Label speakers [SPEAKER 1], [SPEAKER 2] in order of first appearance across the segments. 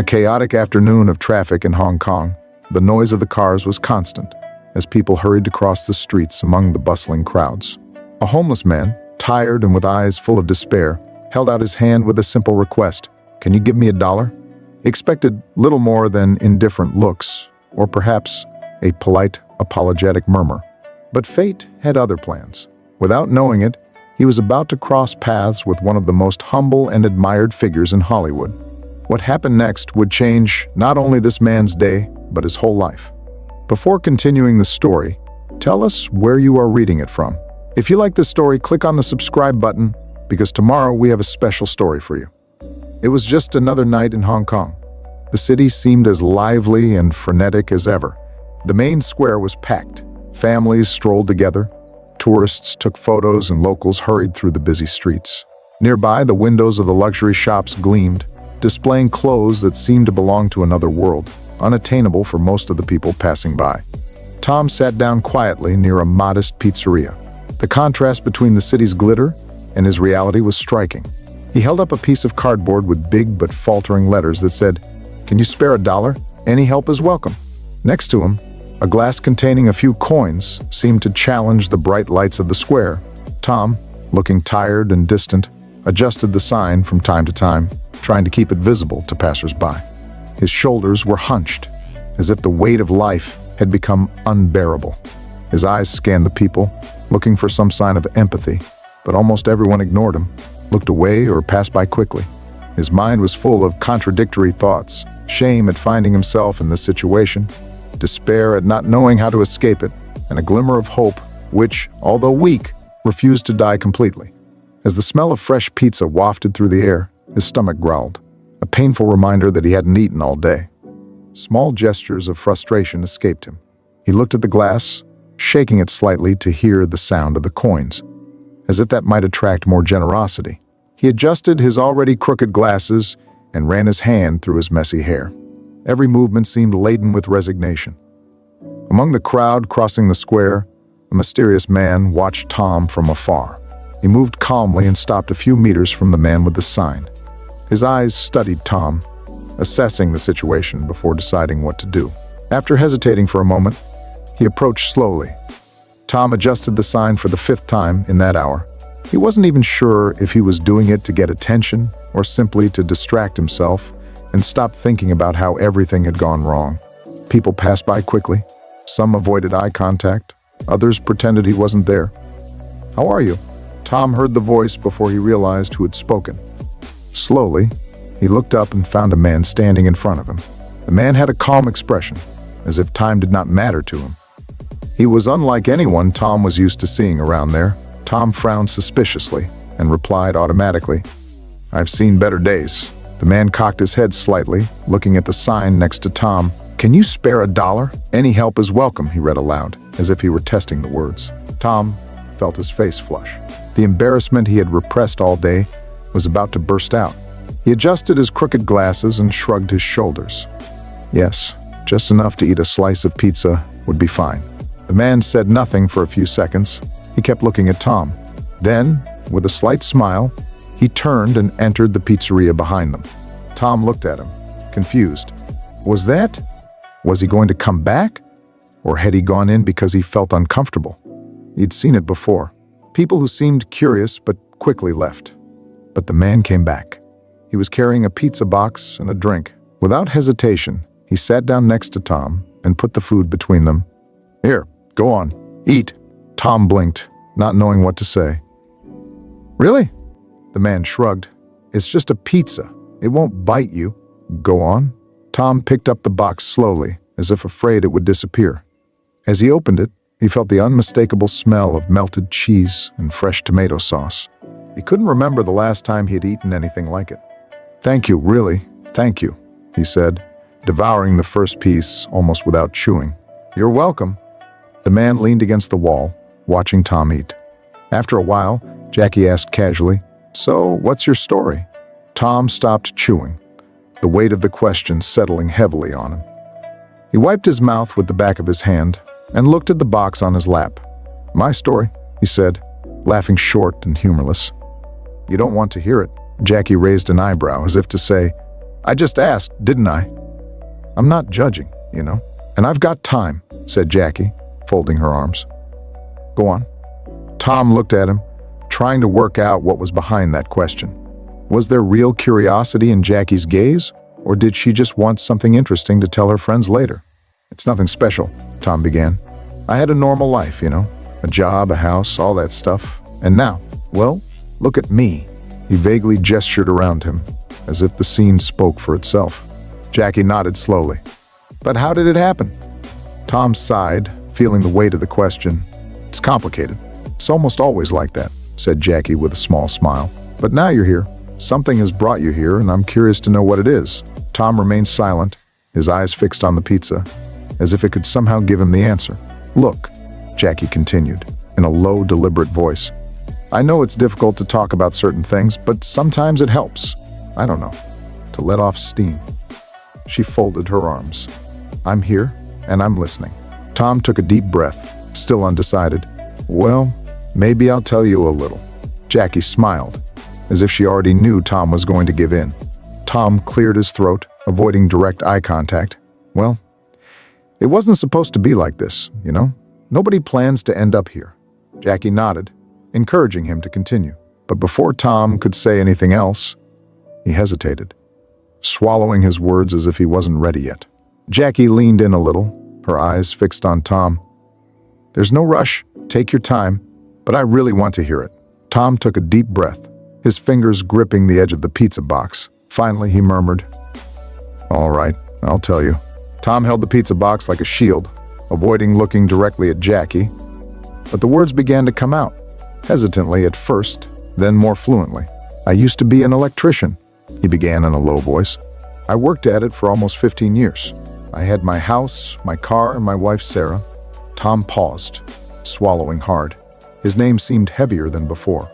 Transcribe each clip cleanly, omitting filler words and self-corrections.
[SPEAKER 1] A chaotic afternoon of traffic in Hong Kong. The noise of the cars was constant as people hurried to cross the streets among the bustling crowds. A homeless man, tired and with eyes full of despair, held out his hand with a simple request. "Can you give me $1?" He expected little more than indifferent looks, or perhaps a polite, apologetic murmur. But fate had other plans. Without knowing it, he was about to cross paths with one of the most humble and admired figures in Hollywood. What happened next would change not only this man's day, but his whole life. Before continuing the story, tell us where you are reading it from. If you like this story, click on the subscribe button, because tomorrow we have a special story for you. It was just another night in Hong Kong. The city seemed as lively and frenetic as ever. The main square was packed. Families strolled together. Tourists took photos and locals hurried through the busy streets. Nearby, the windows of the luxury shops gleamed, displaying clothes that seemed to belong to another world, unattainable for most of the people passing by. Tom sat down quietly near a modest pizzeria. The contrast between the city's glitter and his reality was striking. He held up a piece of cardboard with big but faltering letters that said, "Can you spare $1? Any help is welcome." Next to him, a glass containing a few coins seemed to challenge the bright lights of the square. Tom, looking tired and distant, adjusted the sign from time to time, trying to keep it visible to passers-by. His shoulders were hunched, as if the weight of life had become unbearable. His eyes scanned the people, looking for some sign of empathy, but almost everyone ignored him, looked away or passed by quickly. His mind was full of contradictory thoughts, shame at finding himself in this situation, despair at not knowing how to escape it, and a glimmer of hope which, although weak, refused to die completely. As the smell of fresh pizza wafted through the air, his stomach growled, a painful reminder that he hadn't eaten all day. Small gestures of frustration escaped him. He looked at the glass, shaking it slightly to hear the sound of the coins, as if that might attract more generosity. He adjusted his already crooked glasses and ran his hand through his messy hair. Every movement seemed laden with resignation. Among the crowd crossing the square, a mysterious man watched Tom from afar. He moved calmly and stopped a few meters from the man with the sign. His eyes studied Tom, assessing the situation before deciding what to do. After hesitating for a moment, he approached slowly. Tom adjusted the sign for the 5th time in that hour. He wasn't even sure if he was doing it to get attention or simply to distract himself and stop thinking about how everything had gone wrong. People passed by quickly. Some avoided eye contact. Others pretended he wasn't there. "How are you?" Tom heard the voice before he realized who had spoken. Slowly, he looked up and found a man standing in front of him. The man had a calm expression, as if time did not matter to him. He was unlike anyone Tom was used to seeing around there. Tom frowned suspiciously and replied automatically, "I've seen better days." The man cocked his head slightly, looking at the sign next to Tom. "Can you spare $1? Any help is welcome," he read aloud, as if he were testing the words. Tom felt his face flush. The embarrassment he had repressed all day was about to burst out. He adjusted his crooked glasses and shrugged his shoulders. Yes, just enough to eat a slice of pizza would be fine. The man said nothing for a few seconds. He kept looking at Tom. Then, with a slight smile, he turned and entered the pizzeria behind them. Tom looked at him, confused. Was he going to come back? Or had he gone in because he felt uncomfortable? He'd seen it before. People who seemed curious but quickly left. But the man came back. He was carrying a pizza box and a drink. Without hesitation, he sat down next to Tom and put the food between them. "Here, go on, eat." Tom blinked, not knowing what to say. "Really?" The man shrugged. "It's just a pizza. It won't bite you." "Go on." Tom picked up the box slowly, as if afraid it would disappear. As he opened it, he felt the unmistakable smell of melted cheese and fresh tomato sauce. He couldn't remember the last time he had eaten anything like it. "Thank you, really, thank you," he said, devouring the first piece almost without chewing. "You're welcome." The man leaned against the wall, watching Tom eat. After a while, Jackie asked casually, "So, what's your story?" Tom stopped chewing, the weight of the question settling heavily on him. He wiped his mouth with the back of his hand and looked at the box on his lap. "My story," he said, laughing short and humorless. "You don't want to hear it?" Jackie raised an eyebrow as if to say, I just asked, didn't I? I'm not judging, you know. And I've got time, said Jackie, folding her arms. Go on. Tom looked at him, trying to work out what was behind that question. Was there real curiosity in Jackie's gaze, or did she just want something interesting to tell her friends later? It's nothing special, Tom began. I had a normal life, you know, a job, a house, all that stuff. And now, well, look at me. He vaguely gestured around him, as if the scene spoke for itself. Jackie nodded slowly. But how did it happen? Tom sighed, feeling the weight of the question. It's complicated. It's almost always like that, said Jackie with a small smile. But now you're here. Something has brought you here, and I'm curious to know what it is. Tom remained silent, his eyes fixed on the pizza, as if it could somehow give him the answer. Look, Jackie continued, in a low, deliberate voice. I know it's difficult to talk about certain things, but sometimes it helps. I don't know, to let off steam. She folded her arms. I'm here, and I'm listening. Tom took a deep breath, still undecided. Well, maybe I'll tell you a little. Jackie smiled, as if she already knew Tom was going to give in. Tom cleared his throat, avoiding direct eye contact. Well, it wasn't supposed to be like this, you know? Nobody plans to end up here. Jackie nodded, encouraging him to continue. But before Tom could say anything else, he hesitated, swallowing his words as if he wasn't ready yet. Jackie leaned in a little, her eyes fixed on Tom. There's no rush, take your time, but I really want to hear it. Tom took a deep breath, his fingers gripping the edge of the pizza box. Finally, he murmured, All right, I'll tell you. Tom held the pizza box like a shield, avoiding looking directly at Jackie. But the words began to come out, hesitantly at first, then more fluently. I used to be an electrician, he began in a low voice. I worked at it for almost 15 years. I had my house, my car, and my wife Sarah. Tom paused, swallowing hard. His name seemed heavier than before.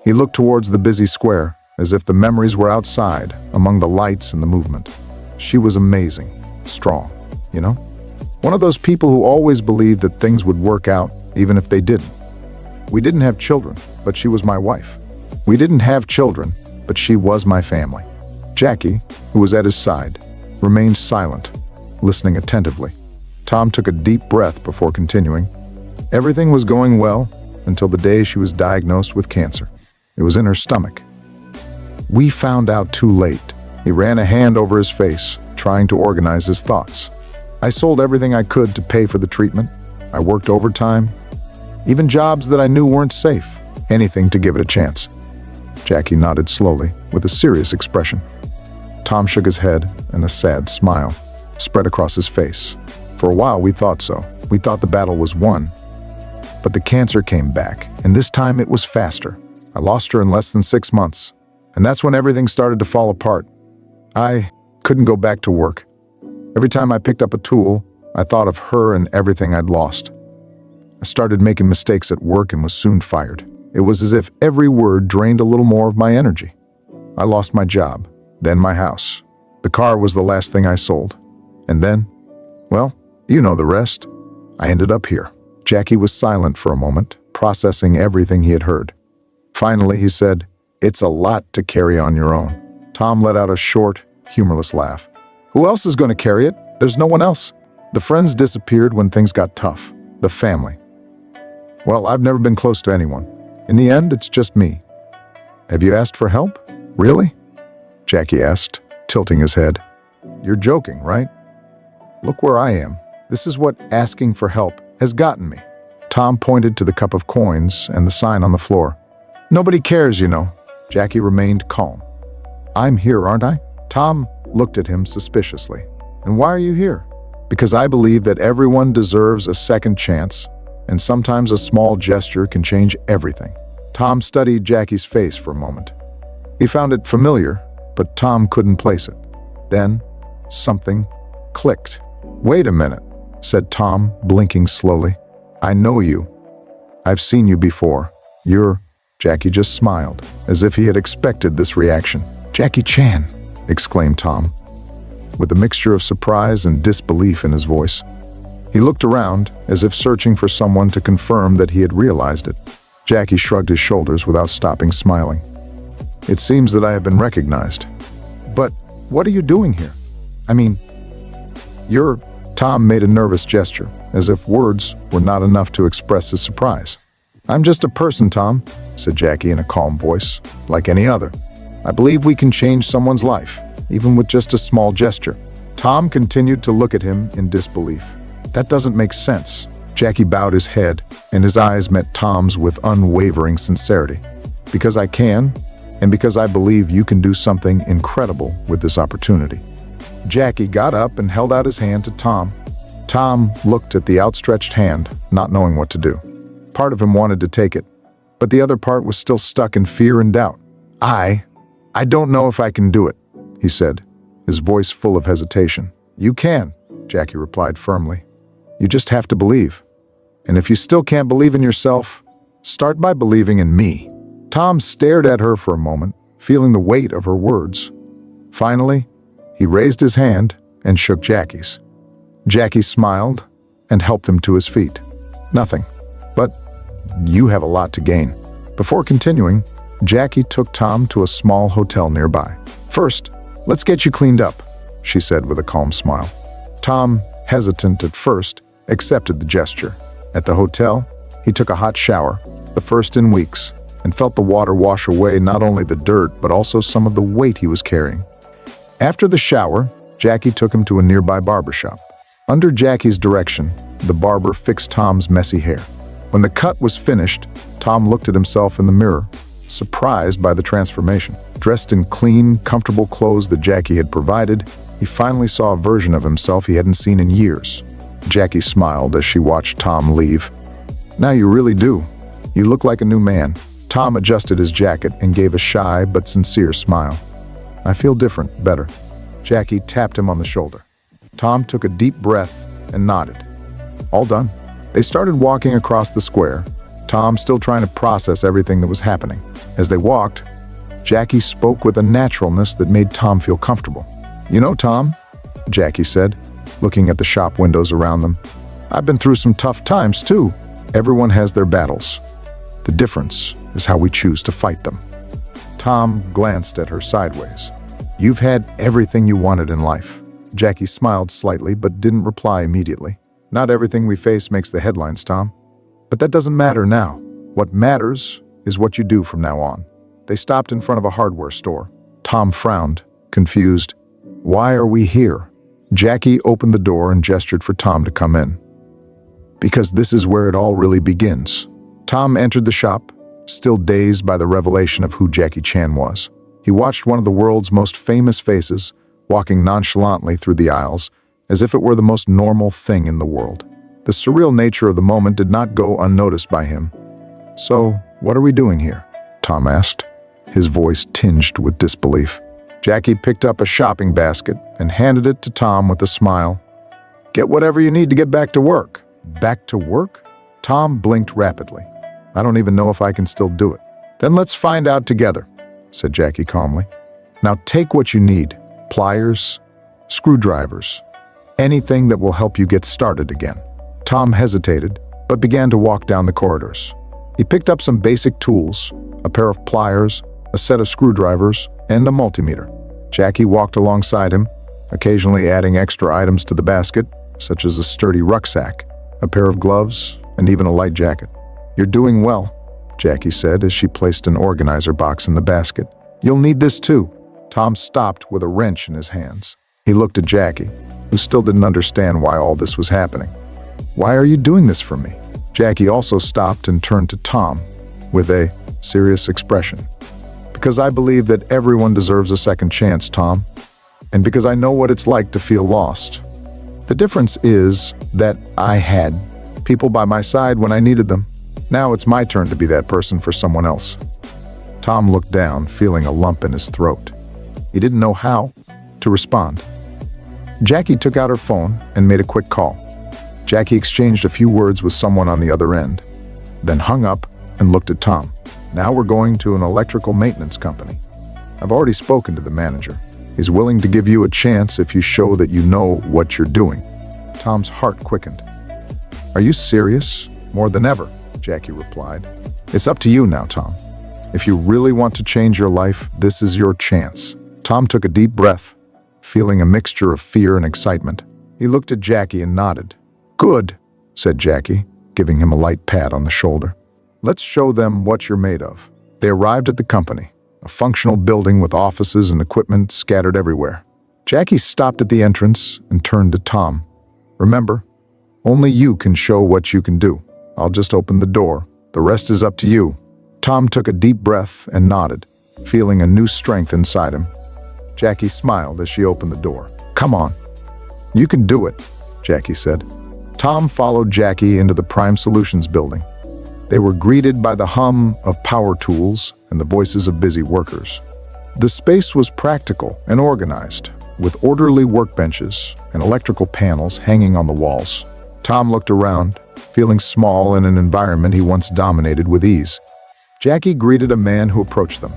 [SPEAKER 1] He looked towards the busy square, as if the memories were outside, among the lights and the movement. She was amazing, strong, you know? One of those people who always believed that things would work out, even if they didn't. We didn't have children, but she was my wife. We didn't have children, but she was my family. Jackie, who was at his side, remained silent, listening attentively. Tom took a deep breath before continuing. Everything was going well until the day she was diagnosed with cancer. It was in her stomach. We found out too late. He ran a hand over his face, trying to organize his thoughts. I sold everything I could to pay for the treatment. I worked overtime, even jobs that I knew weren't safe, anything to give it a chance. Jackie nodded slowly, with a serious expression. Tom shook his head, and a sad smile spread across his face. For a while, we thought so. We thought the battle was won. But the cancer came back, and this time it was faster. I lost her in less than 6 months, and that's when everything started to fall apart. I couldn't go back to work. Every time I picked up a tool, I thought of her and everything I'd lost. I started making mistakes at work and was soon fired. It was as if every word drained a little more of my energy. I lost my job, then my house. The car was the last thing I sold. And then, well, you know the rest. I ended up here. Jackie was silent for a moment, processing everything he had heard. Finally, he said, It's a lot to carry on your own. Tom let out a short, humorless laugh. Who else is going to carry it? There's no one else. The friends disappeared when things got tough. The family. Well, I've never been close to anyone. In the end, it's just me. Have you asked for help? Really? Jackie asked, tilting his head. You're joking, right? Look where I am. This is what asking for help has gotten me. Tom pointed to the cup of coins and the sign on the floor. Nobody cares, you know. Jackie remained calm. I'm here, aren't I? Tom looked at him suspiciously. And why are you here? Because I believe that everyone deserves a second chance, and sometimes a small gesture can change everything. Tom studied Jackie's face for a moment. He found it familiar, but Tom couldn't place it. Then, something clicked. Wait a minute, said Tom, blinking slowly. I know you. I've seen you before. Jackie just smiled, as if he had expected this reaction. Jackie Chan, exclaimed Tom, with a mixture of surprise and disbelief in his voice. He looked around, as if searching for someone to confirm that he had realized it. Jackie shrugged his shoulders without stopping smiling. It seems that I have been recognized. But What are you doing here? I mean, you're... Tom made a nervous gesture, as if words were not enough to express his surprise. I'm just a person, Tom, said Jackie in a calm voice, like any other. I believe we can change someone's life, even with just a small gesture. Tom continued to look at him in disbelief. That doesn't make sense. Jackie bowed his head, and his eyes met Tom's with unwavering sincerity. Because I can, and because I believe you can do something incredible with this opportunity. Jackie got up and held out his hand to Tom. Tom looked at the outstretched hand, not knowing what to do. Part of him wanted to take it, but the other part was still stuck in fear and doubt. I don't know if I can do it, he said, his voice full of hesitation. You can, Jackie replied firmly. You just have to believe. And if you still can't believe in yourself, start by believing in me. Tom stared at her for a moment, feeling the weight of her words. Finally, he raised his hand and shook Jackie's. Jackie smiled and helped him to his feet. Nothing, but you have a lot to gain. Before continuing, Jackie took Tom to a small hotel nearby. First, let's get you cleaned up, she said with a calm smile. Tom, hesitant at first, accepted the gesture. At the hotel, he took a hot shower, the first in weeks, and felt the water wash away not only the dirt but also some of the weight he was carrying. After the shower, Jackie took him to a nearby barbershop. Under Jackie's direction, the barber fixed Tom's messy hair. When the cut was finished, Tom looked at himself in the mirror, surprised by the transformation. Dressed in clean, comfortable clothes that Jackie had provided, he finally saw a version of himself he hadn't seen in years. Jackie smiled as she watched Tom leave. Now you really do. You look like a new man. Tom adjusted his jacket and gave a shy but sincere smile. I feel different, better. Jackie tapped him on the shoulder. Tom took a deep breath and nodded. All done. They started walking across the square, Tom still trying to process everything that was happening. As they walked, Jackie spoke with a naturalness that made Tom feel comfortable. You know, Tom, Jackie said, looking at the shop windows around them, I've been through some tough times too. Everyone has their battles. The difference is how we choose to fight them. Tom glanced at her sideways. You've had everything you wanted in life. Jackie smiled slightly but didn't reply immediately. Not everything we face makes the headlines, Tom. But that doesn't matter now. What matters is what you do from now on. They stopped in front of a hardware store. Tom frowned, confused. Why are we here? Jackie opened the door and gestured for Tom to come in. Because this is where it all really begins. Tom entered the shop, still dazed by the revelation of who Jackie Chan was. He watched one of the world's most famous faces, walking nonchalantly through the aisles, as if it were the most normal thing in the world. The surreal nature of the moment did not go unnoticed by him. So, what are we doing here? Tom asked, his voice tinged with disbelief. Jackie picked up a shopping basket and handed it to Tom with a smile. Get whatever you need to get back to work. Back to work? Tom blinked rapidly. I don't even know if I can still do it. Then let's find out together, said Jackie calmly. Now take what you need. Pliers, screwdrivers, anything that will help you get started again. Tom hesitated, but began to walk down the corridors. He picked up some basic tools, a pair of pliers, a set of screwdrivers, and a multimeter. Jackie walked alongside him, occasionally adding extra items to the basket, such as a sturdy rucksack, a pair of gloves, and even a light jacket. You're doing well, Jackie said as she placed an organizer box in the basket. You'll need this too. Tom stopped with a wrench in his hands. He looked at Jackie, who still didn't understand why all this was happening. Why are you doing this for me? Jackie also stopped and turned to Tom with a serious expression. Because I believe that everyone deserves a second chance, Tom, and because I know what it's like to feel lost. The difference is that I had people by my side when I needed them. Now it's my turn to be that person for someone else. Tom looked down, feeling a lump in his throat. He didn't know how to respond. Jackie took out her phone and made a quick call. Jackie exchanged a few words with someone on the other end, then hung up and looked at Tom. Now we're going to an electrical maintenance company. I've already spoken to the manager. He's willing to give you a chance if you show that you know what you're doing. Tom's heart quickened. Are you serious? More than ever, Jackie replied. It's up to you now, Tom. If you really want to change your life, this is your chance. Tom took a deep breath feeling a mixture of fear and excitement. He looked at Jackie and nodded. "Good," said Jackie, giving him a light pat on the shoulder. "Let's show them what you're made of." They arrived at the company, a functional building with offices and equipment scattered everywhere. Jackie stopped at the entrance and turned to Tom. "Remember, only you can show what you can do. I'll just open the door. The rest is up to you." Tom took a deep breath and nodded, feeling a new strength inside him. Jackie smiled as she opened the door. "Come on. You can do it," Jackie said. Tom followed Jackie into the Prime Solutions building. They were greeted by the hum of power tools and the voices of busy workers. The space was practical and organized, with orderly workbenches and electrical panels hanging on the walls. Tom looked around, feeling small in an environment he once dominated with ease. Jackie greeted a man who approached them.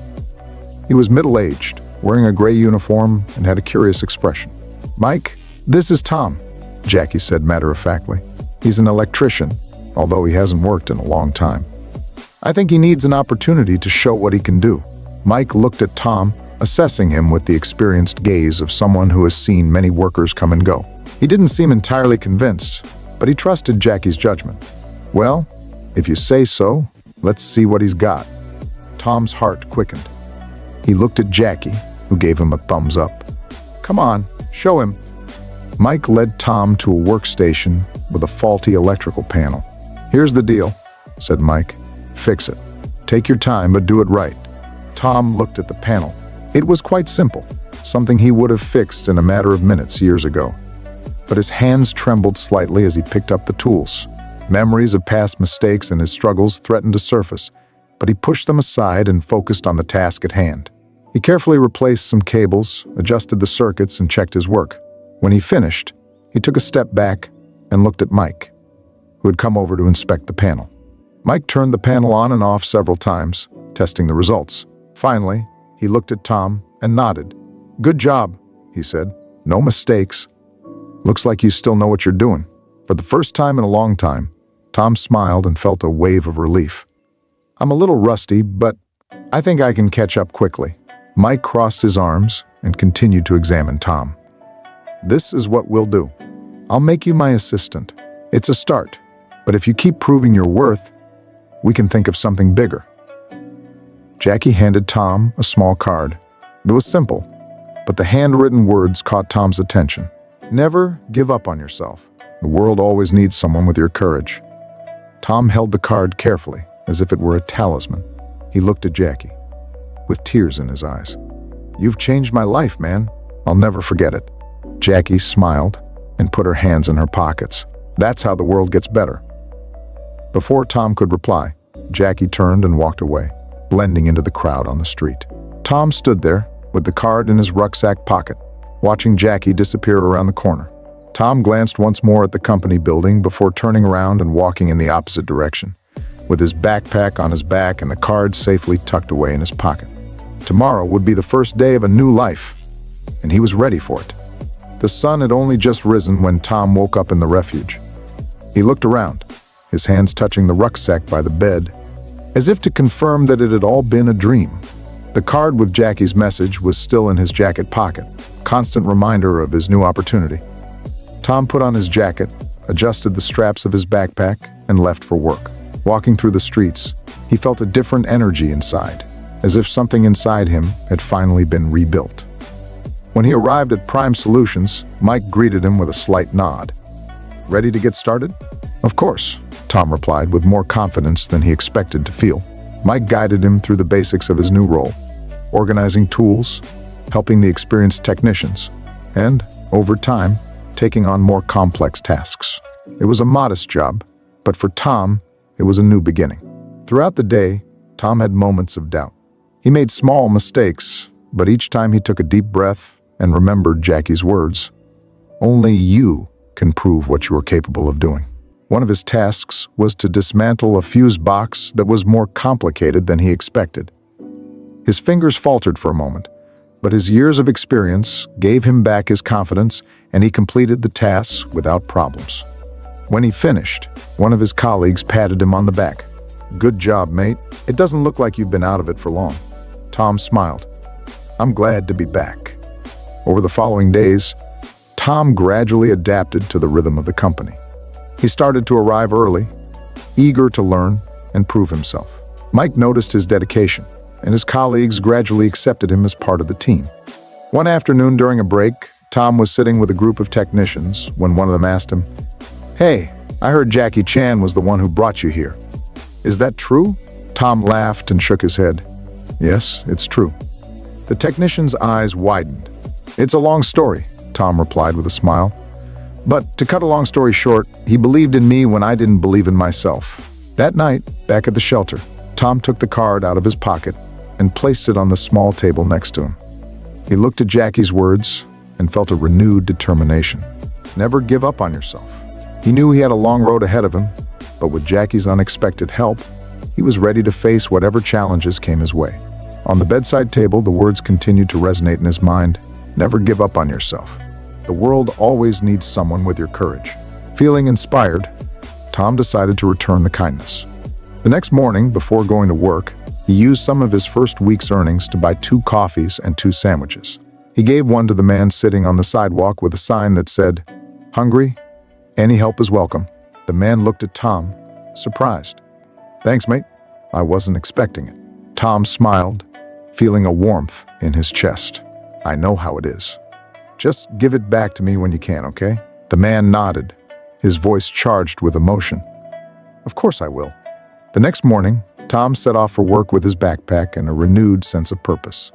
[SPEAKER 1] He was middle-aged, wearing a gray uniform, and had a curious expression. "Mike, this is Tom," Jackie said matter-of-factly. "He's an electrician, although he hasn't worked in a long time. I think he needs an opportunity to show what he can do." Mike looked at Tom, assessing him with the experienced gaze of someone who has seen many workers come and go. He didn't seem entirely convinced, but he trusted Jackie's judgment. "Well, if you say so, let's see what he's got." Tom's heart quickened. He looked at Jackie, who gave him a thumbs up. "Come on, show him." Mike led Tom to a workstation with a faulty electrical panel. "Here's the deal," said Mike. "Fix it. Take your time, but do it right." Tom looked at the panel. It was quite simple, something he would have fixed in a matter of minutes years ago. But his hands trembled slightly as he picked up the tools. Memories of past mistakes and his struggles threatened to surface, but he pushed them aside and focused on the task at hand. He carefully replaced some cables, adjusted the circuits, and checked his work. When he finished, he took a step back and looked at Mike, who had come over to inspect the panel. Mike turned the panel on and off several times, testing the results. Finally, he looked at Tom and nodded. "Good job," he said. "No mistakes. Looks like you still know what you're doing." For the first time in a long time, Tom smiled and felt a wave of relief. "I'm a little rusty, but I think I can catch up quickly." Mike crossed his arms and continued to examine Tom. "This is what we'll do. I'll make you my assistant. It's a start, but if you keep proving your worth, we can think of something bigger." Jackie handed Tom a small card. It was simple, but the handwritten words caught Tom's attention. "Never give up on yourself. The world always needs someone with your courage." Tom held the card carefully, as if it were a talisman. He looked at Jackie, with tears in his eyes. "You've changed my life, man. I'll never forget it." Jackie smiled and put her hands in her pockets. "That's how the world gets better." Before Tom could reply, Jackie turned and walked away, blending into the crowd on the street. Tom stood there, with the card in his rucksack pocket, watching Jackie disappear around the corner. Tom glanced once more at the company building before turning around and walking in the opposite direction, with his backpack on his back and the card safely tucked away in his pocket. Tomorrow would be the first day of a new life, and he was ready for it. The sun had only just risen when Tom woke up in the refuge. He looked around, his hands touching the rucksack by the bed, as if to confirm that it had all been a dream. The card with Jackie's message was still in his jacket pocket, constant reminder of his new opportunity. Tom put on his jacket, adjusted the straps of his backpack, and left for work. Walking through the streets, he felt a different energy inside, as if something inside him had finally been rebuilt. When he arrived at Prime Solutions, Mike greeted him with a slight nod. "Ready to get started?" "Of course," Tom replied with more confidence than he expected to feel. Mike guided him through the basics of his new role, organizing tools, helping the experienced technicians, and, over time, taking on more complex tasks. It was a modest job, but for Tom, it was a new beginning. Throughout the day, Tom had moments of doubt. He made small mistakes, but each time he took a deep breath and remembered Jackie's words. Only you can prove what you are capable of doing. One of his tasks was to dismantle a fuse box that was more complicated than he expected. His fingers faltered for a moment, but his years of experience gave him back his confidence, and he completed the task without problems. When he finished, one of his colleagues patted him on the back. "Good job, mate. It doesn't look like you've been out of it for long." Tom smiled. "I'm glad to be back." Over the following days, Tom gradually adapted to the rhythm of the company. He started to arrive early, eager to learn and prove himself. Mike noticed his dedication, and his colleagues gradually accepted him as part of the team. One afternoon during a break, Tom was sitting with a group of technicians when one of them asked him, "Hey, I heard Jackie Chan was the one who brought you here. Is that true?" Tom laughed and shook his head. "Yes, it's true." The technician's eyes widened. "It's a long story," Tom replied with a smile. "But to cut a long story short, he believed in me when I didn't believe in myself." That night, back at the shelter, Tom took the card out of his pocket and placed it on the small table next to him. He looked at Jackie's words and felt a renewed determination. Never give up on yourself. He knew he had a long road ahead of him, but with Jackie's unexpected help, he was ready to face whatever challenges came his way. On the bedside table, the words continued to resonate in his mind. Never give up on yourself. The world always needs someone with your courage. Feeling inspired, Tom decided to return the kindness. The next morning, before going to work, he used some of his first week's earnings to buy 2 coffees and 2 sandwiches. He gave one to the man sitting on the sidewalk with a sign that said, "Hungry? Any help is welcome." The man looked at Tom, surprised. "Thanks, mate. I wasn't expecting it." Tom smiled, feeling a warmth in his chest. "I know how it is. Just give it back to me when you can, okay?" The man nodded, his voice charged with emotion. "Of course I will." The next morning, Tom set off for work with his backpack and a renewed sense of purpose.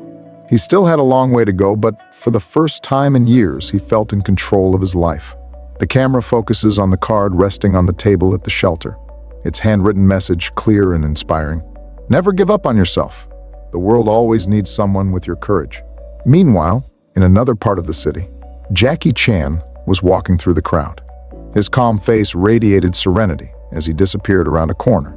[SPEAKER 1] He still had a long way to go, but for the first time in years, he felt in control of his life. The camera focuses on the card resting on the table at the shelter, its handwritten message clear and inspiring. Never give up on yourself. The world always needs someone with your courage. Meanwhile, in another part of the city, Jackie Chan was walking through the crowd. His calm face radiated serenity as he disappeared around a corner,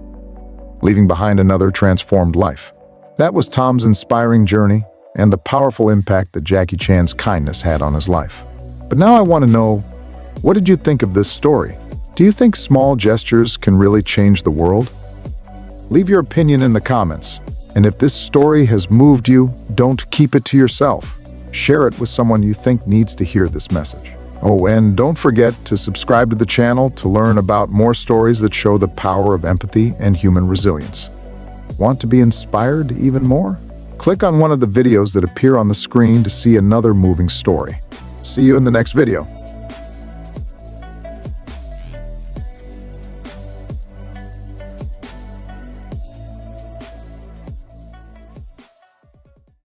[SPEAKER 1] leaving behind another transformed life. That was Tom's inspiring journey and the powerful impact that Jackie Chan's kindness had on his life. But now I want to know, what did you think of this story? Do you think small gestures can really change the world? Leave your opinion in the comments. And if this story has moved you, don't keep it to yourself. Share it with someone you think needs to hear this message. Oh, and don't forget to subscribe to the channel to learn about more stories that show the power of empathy and human resilience. Want to be inspired even more? Click on one of the videos that appear on the screen to see another moving story. See you in the next video.